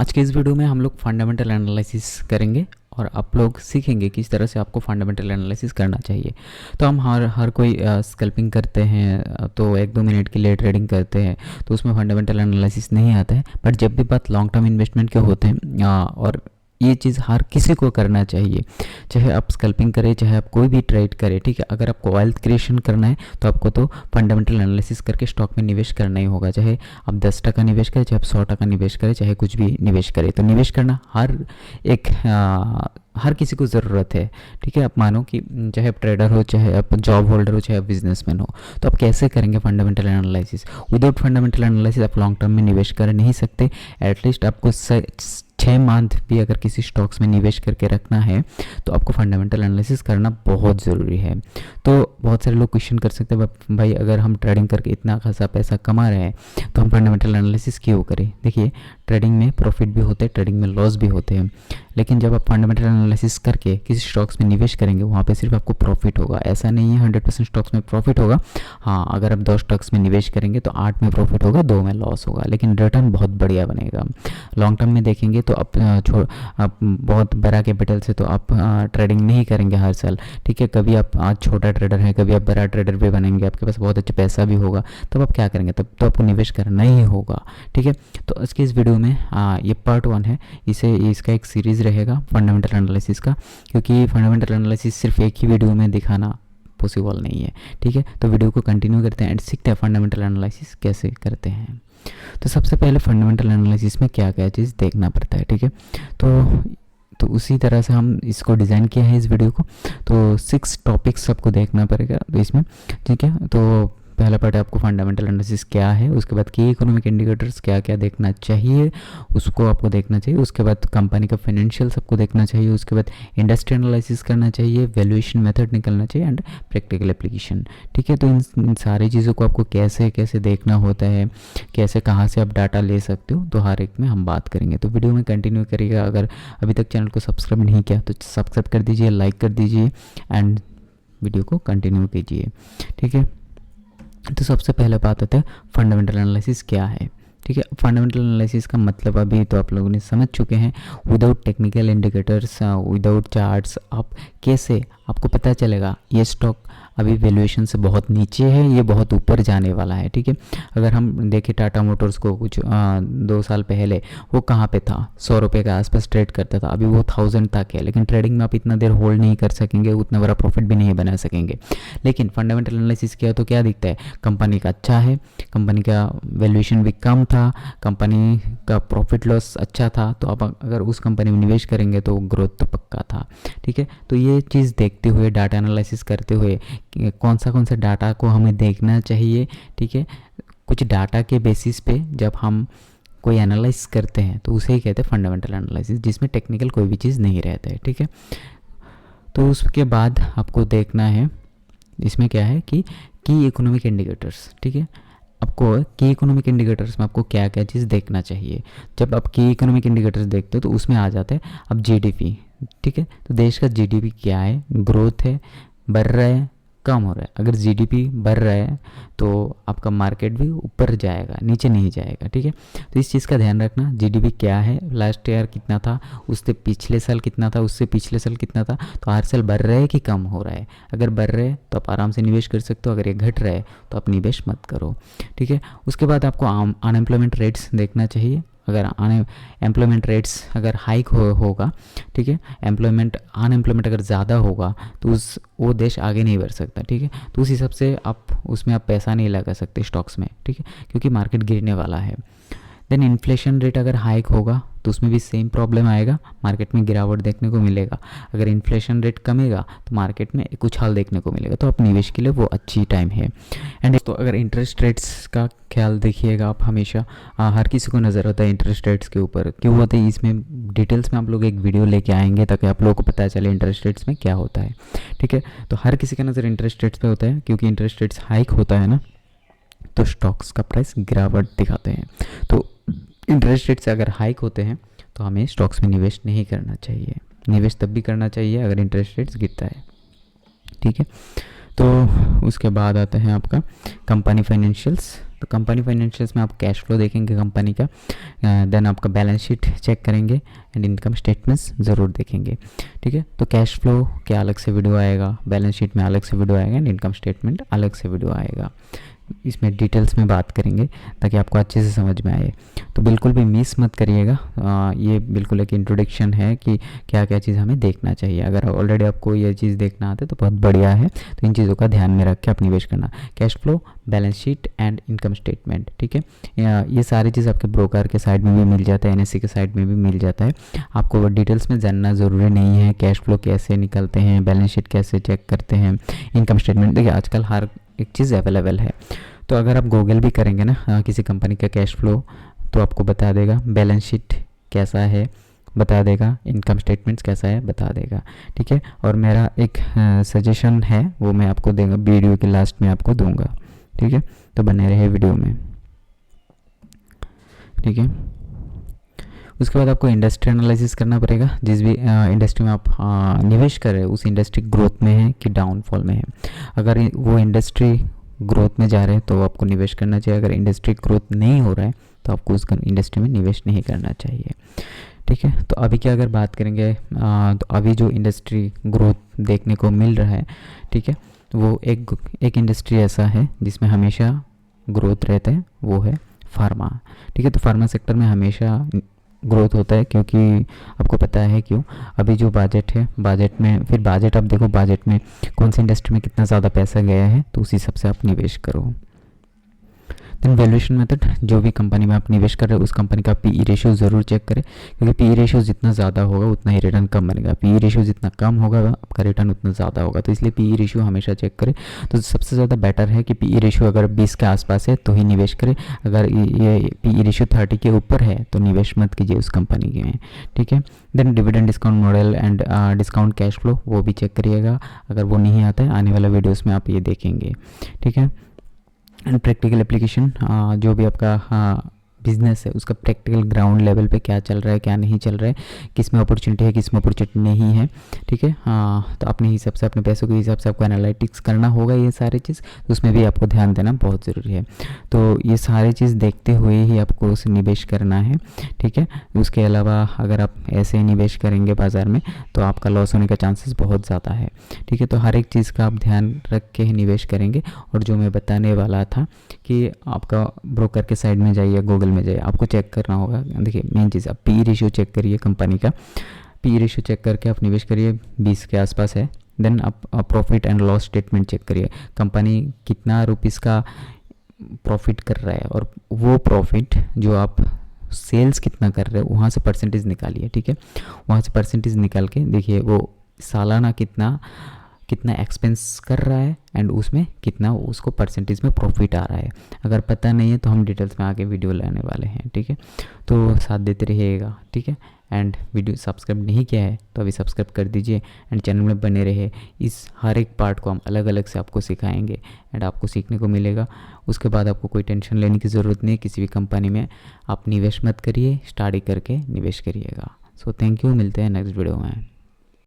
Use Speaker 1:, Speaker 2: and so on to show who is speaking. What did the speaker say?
Speaker 1: आज के इस वीडियो में हम लोग फंडामेंटल एनालिसिस करेंगे और आप लोग सीखेंगे किस तरह से आपको फंडामेंटल एनालिसिस करना चाहिए। तो हम हर कोई स्कैल्पिंग करते हैं तो 1-2 मिनट के लिए ट्रेडिंग करते हैं तो उसमें फंडामेंटल एनालिसिस नहीं आता है। बट जब भी बात लॉन्ग टर्म इन्वेस्टमेंट के होते हैं और ये चीज़ हर किसी को करना चाहिए, चाहे आप स्कैल्पिंग करें चाहे आप कोई भी ट्रेड करें, ठीक है। अगर आपको वेल्थ क्रिएशन करना है तो आपको तो फंडामेंटल एनालिसिस करके स्टॉक में निवेश करना ही होगा। चाहे आप 10% निवेश करें, चाहे आप 100% निवेश करें, चाहे कुछ भी निवेश करें, तो निवेश करना हर किसी को ज़रूरत है, ठीक है। आप मानो कि चाहे आप ट्रेडर हो, चाहे आप जॉब होल्डर हो, चाहे आप बिजनेसमैन हो, तो आप कैसे करेंगे fundamental analysis. Without fundamental analysis आप लॉन्ग टर्म में निवेश कर नहीं सकते। एटलीस्ट आपको 6 मंथ भी अगर किसी स्टॉक्स में निवेश करके रखना है तो आपको फंडामेंटल एनालिसिस करना बहुत ज़रूरी है। तो बहुत सारे लोग क्वेश्चन कर सकते हैं, भाई अगर हम ट्रेडिंग करके इतना खासा पैसा कमा रहे हैं तो हम फंडामेंटल एनालिसिस क्यों करें। देखिए, ट्रेडिंग में प्रॉफिट भी होते हैं, ट्रेडिंग में लॉस भी होते हैं, लेकिन जब आप फंडामेंटल एनालिसिस करके किसी स्टॉक्स में निवेश करेंगे वहाँ पे सिर्फ आपको प्रॉफिट होगा। ऐसा नहीं है 100% स्टॉक्स में प्रॉफिट होगा। हाँ, अगर आप 10 स्टॉक्स में निवेश करेंगे तो 8 में प्रॉफिट होगा, 2 में लॉस होगा, लेकिन रिटर्न बहुत बढ़िया बनेगा। लॉन्ग टर्म में देखेंगे तो आप बहुत बड़ा कैपिटल से तो आप ट्रेडिंग नहीं करेंगे हर साल, ठीक है। कभी आप आज छोटा ट्रेडर है, कभी आप बड़ा ट्रेडर भी बनेंगे, आपके पास बहुत अच्छा पैसा भी होगा, तब आप क्या करेंगे, तब तो आपको निवेश करना ही होगा, ठीक है। तो आज के इस वीडियो में ये पार्ट 1 है, इसका एक सीरीज़ रहेगा फंडामेंटल एनालिसिस का, क्योंकि फंडामेंटल एनालिसिस सिर्फ एक ही वीडियो में दिखाना पॉसिबल नहीं है, ठीक है। तो वीडियो को कंटिन्यू करते हैं एंड सीखते हैं फंडामेंटल एनालिसिस कैसे करते हैं। तो सबसे पहले फंडामेंटल एनालिसिस में क्या क्या चीज़ देखना पड़ता है, ठीक है। तो उसी तरह से हम इसको डिज़ाइन किया है इस वीडियो को। तो 6 टॉपिक्स आपको देखना पड़ेगा तो इसमें, ठीक है। तो पहला पार्ट है आपको फंडामेंटल एनालिसिस क्या है, उसके बाद की इकोनॉमिक इंडिकेटर्स क्या क्या देखना चाहिए उसको आपको देखना चाहिए, उसके बाद कंपनी का फाइनेंशियल्स आपको देखना चाहिए, उसके बाद इंडस्ट्री एनालिसिस करना चाहिए, वैल्यूएशन मेथड निकलना चाहिए एंड प्रैक्टिकल एप्लीकेशन, ठीक है। तो इन सारी चीज़ों को आपको कैसे कैसे देखना होता है, कैसे कहाँ से आप डाटा ले सकते हो, तो हर एक में हम बात करेंगे। तो वीडियो में कंटिन्यू करिएगा। अगर अभी तक चैनल को सब्सक्राइब नहीं किया तो सब्सक्राइब कर दीजिए, लाइक कर दीजिए एंड वीडियो को कंटिन्यू कीजिए, ठीक है। तो सबसे पहले बात आते हैं फंडामेंटल एनालिसिस क्या है, ठीक है। फंडामेंटल एनालिसिस का मतलब अभी तो आप लोगों ने समझ चुके हैं। Without technical indicators, without charts आप कैसे, आपको पता चलेगा ये स्टॉक अभी वैल्यूएशन से बहुत नीचे है, ये बहुत ऊपर जाने वाला है, ठीक है। अगर हम देखें टाटा मोटर्स को कुछ 2 साल पहले वो कहाँ पे था, 100 रुपये के आसपास ट्रेड करता था, अभी वो 1000 तक है। लेकिन ट्रेडिंग में आप इतना देर होल्ड नहीं कर सकेंगे, उतना बड़ा प्रॉफिट भी नहीं बना सकेंगे। लेकिन फंडामेंटल एनालिसिस किया तो क्या दिखता है, कंपनी का अच्छा है, कंपनी का वैल्यूएशन भी कम था, कंपनी का प्रॉफिट लॉस अच्छा था, तो आप अगर उस कंपनी में निवेश करेंगे तो ग्रोथ तो पक्का था, ठीक है। तो ये चीज़ देखते हुए, डाटा एनालिसिस करते हुए कौन सा डाटा को हमें देखना चाहिए, ठीक है। कुछ डाटा के बेसिस पे जब हम कोई एनालाइज करते हैं तो उसे ही कहते हैं फंडामेंटल एनालिसिस, जिसमें टेक्निकल कोई भी चीज़ नहीं रहता है, ठीक है। तो उसके बाद आपको देखना है इसमें क्या है कि की इकोनॉमिक इंडिकेटर्स, ठीक है। आपको की इकोनॉमिक इंडिकेटर्स में आपको क्या क्या चीज़ देखना चाहिए। जब आप की इकोनॉमिक इंडिकेटर्स देखते हो तो उसमें आ जाते हैं अब जीडीपी, ठीक है। तो देश का जीडीपी क्या है, ग्रोथ है, बढ़ रहा है, कम हो रहा है। अगर जीडीपी बढ़ रहा है तो आपका मार्केट भी ऊपर जाएगा, नीचे नहीं जाएगा, ठीक है। तो इस चीज़ का ध्यान रखना, जीडीपी क्या है, लास्ट ईयर कितना था, उससे पिछले साल कितना था, उससे पिछले साल कितना था, तो हर साल बढ़ रहा है कि कम हो रहा है। अगर बढ़ रहा है तो आप आराम से निवेश कर सकते हो, अगर ये घट रहा है तो आप निवेश मत करो, ठीक है। उसके बाद आपको अनएम्प्लॉयमेंट रेट्स देखना चाहिए। अगर एम्प्लॉयमेंट रेट्स अगर हाइक होगा, ठीक है, अनएम्प्लॉयमेंट अगर ज़्यादा होगा तो वो देश आगे नहीं बढ़ सकता, ठीक है। तो उस हिसाब से उसमें आप पैसा नहीं लगा सकते स्टॉक्स में, ठीक है, क्योंकि मार्केट गिरने वाला है। देन इन्फ्लेशन रेट अगर हाइक होगा तो उसमें भी सेम प्रॉब्लम आएगा, मार्केट में गिरावट देखने को मिलेगा। अगर इन्फ्लेशन रेट कमेगा तो मार्केट में एक उछाल देखने को मिलेगा, तो आप निवेश के लिए वो अच्छी टाइम है। एंड तो अगर इंटरेस्ट रेट्स का ख्याल देखिएगा आप हमेशा, हर किसी को नज़र आता है इंटरेस्ट रेट्स के ऊपर क्यों होते हैं, इसमें डिटेल्स में आप लोग एक वीडियो लेके आएंगे ताकि आप लोगों को पता चले इंटरेस्ट रेट्स में क्या होता है, ठीक है। तो हर किसी का नज़र इंटरेस्ट रेट्स पे होता है, क्योंकि इंटरेस्ट रेट्स हाइक होता है ना तो स्टॉक्स का प्राइस गिरावट दिखाते हैं। तो इंटरेस्ट रेट्स अगर हाइक होते हैं तो हमें स्टॉक्स में निवेश नहीं करना चाहिए। निवेश तब भी करना चाहिए अगर इंटरेस्ट रेट्स गिरता है, ठीक है। तो उसके बाद आता है आपका कंपनी फाइनेंशियल्स, तो कंपनी फाइनेंशियल्स में आप कैश फ्लो देखेंगे कंपनी का, देन आपका बैलेंस शीट चेक करेंगे एंड इनकम स्टेटमेंट्स ज़रूर देखेंगे, ठीक है। तो कैश फ्लो के अलग से वीडियो आएगा, बैलेंस शीट में अलग से वीडियो आएगा एंड इनकम स्टेटमेंट अलग से वीडियो आएगा। इसमें डिटेल्स में बात करेंगे ताकि आपको अच्छे से समझ में आए, तो बिल्कुल भी मिस मत करिएगा। ये बिल्कुल एक इंट्रोडक्शन है कि क्या क्या चीज़ हमें देखना चाहिए। अगर ऑलरेडी आपको ये चीज़ देखना आते तो बहुत बढ़िया है, तो इन चीज़ों का ध्यान में रख के आप निवेश करना, cash flow, balance sheet and income statement, ठीक है। ये सारी चीज़ आपके ब्रोकर के साइड में भी मिल जाता है, NSE के साइड में भी मिल जाता है। आपको डिटेल्स में जानना ज़रूरी नहीं है, कैश फ्लो कैसे निकलते हैं, बैलेंस शीट कैसे चेक करते हैं, इनकम स्टेटमेंट, देखिए आजकल हर एक चीज़ अवेलेबल है। तो अगर आप गूगल भी करेंगे ना किसी कंपनी का कैश फ्लो, तो आपको बता देगा बैलेंस शीट कैसा है, बता देगा इनकम स्टेटमेंट्स कैसा है, बता देगा, ठीक है। और मेरा एक सजेशन है वो मैं आपको देगा, वीडियो के लास्ट में आपको दूंगा, ठीक है। तो बने रहे वीडियो में, ठीक है। उसके बाद आपको इंडस्ट्री एनालिसिस करना पड़ेगा, जिस भी इंडस्ट्री में आप निवेश कर रहे हैं उस इंडस्ट्री ग्रोथ में है कि डाउनफॉल में है। अगर वो इंडस्ट्री ग्रोथ में जा रहे हैं तो आपको निवेश करना चाहिए, अगर इंडस्ट्री ग्रोथ नहीं हो रहा है तो आपको उस इंडस्ट्री में निवेश नहीं करना चाहिए, ठीक है। तो अभी की अगर बात करेंगे तो अभी जो इंडस्ट्री ग्रोथ देखने को मिल रहा है, ठीक है, वो एक इंडस्ट्री ऐसा है जिसमें हमेशा ग्रोथ रहता है, वो है फार्मा, ठीक है। तो फार्मा सेक्टर में हमेशा ग्रोथ होता है, क्योंकि आपको पता है क्यों। अभी जो बजट है, बजट में फिर बजट आप देखो, बजट में कौन सी इंडस्ट्री में कितना ज़्यादा पैसा गया है, तो उसी हिसाब से आप निवेश करो। देन वैल्यूएशन मेथड, जो भी कंपनी में आप निवेश कर रहे हो उस कंपनी का PE रेशियो ज़रूर चेक करें, क्योंकि PE रेशियो जितना ज़्यादा होगा उतना ही रिटर्न कम बनेगा, PE रेशियो जितना कम होगा आपका रिटर्न उतना ज़्यादा होगा, तो इसलिए PE रेशियो हमेशा चेक करें। तो सबसे ज़्यादा बेटर है कि PE रेशियो अगर 20 के आसपास है तो ही निवेश करें, अगर ये PE रेशियो 30 के ऊपर है तो निवेश मत कीजिए उस कंपनी में, ठीक है। Then dividend discount model and discount cash flow, वो भी चेक करिएगा, अगर वो नहीं आता है आने वाला वीडियोज़ में आप ये देखेंगे, ठीक है। एंड प्रैक्टिकल एप्लीकेशन, जो भी आपका बिजनेस है उसका प्रैक्टिकल ग्राउंड लेवल पे क्या चल रहा है, क्या नहीं चल रहा है, किस में अपॉर्चुनिटी है, किस में अपॉर्चुनिटी नहीं है, ठीक है। तो अपने हिसाब से, अपने पैसों के हिसाब से आपको एनालिटिक्स करना होगा, ये सारी चीज़, तो उसमें भी आपको ध्यान देना बहुत ज़रूरी है। तो ये सारी चीज़ देखते हुए ही आपको उसे निवेश करना है, ठीक है। उसके अलावा अगर आप ऐसे ही निवेश करेंगे बाज़ार में तो आपका लॉस होने का चांसेस बहुत ज़्यादा है, ठीक है। तो हर एक चीज़ का आप ध्यान रख के ही निवेश करेंगे। और जो मैं बताने वाला था कि आपका ब्रोकर के साइड में जाइए, गूगल में जाइए, आपको चेक करना होगा, देखिए मेन चीज़ आप PE रेशियो चेक करिए, कंपनी का PE रेशियो चेक करके आप निवेश करिए, 20 के आसपास है। देन आप profit and loss statement check करिए, कंपनी कितना रुपीस का प्रॉफिट कर रहा है, और वो प्रॉफिट जो आप सेल्स कितना कर रहे हो वहाँ से परसेंटेज निकालिए, ठीक है। वहाँ से परसेंटेज निकाल के देखिए वो सालाना कितना एक्सपेंस कर रहा है एंड उसमें कितना उसको परसेंटेज में प्रॉफिट आ रहा है। अगर पता नहीं है तो हम डिटेल्स में आगे वीडियो लाने वाले हैं, ठीक है। तो साथ देते रहिएगा, ठीक है। एंड वीडियो सब्सक्राइब नहीं किया है तो अभी सब्सक्राइब कर दीजिए एंड चैनल में बने रहे। इस हर एक पार्ट को हम अलग अलग से आपको सिखाएंगे एंड आपको सीखने को मिलेगा। उसके बाद आपको कोई टेंशन लेने की ज़रूरत नहीं है, किसी भी कंपनी में आप निवेश मत करिए, स्टडी करके निवेश करिएगा। सो थैंक यू, मिलते हैं नेक्स्ट वीडियो में।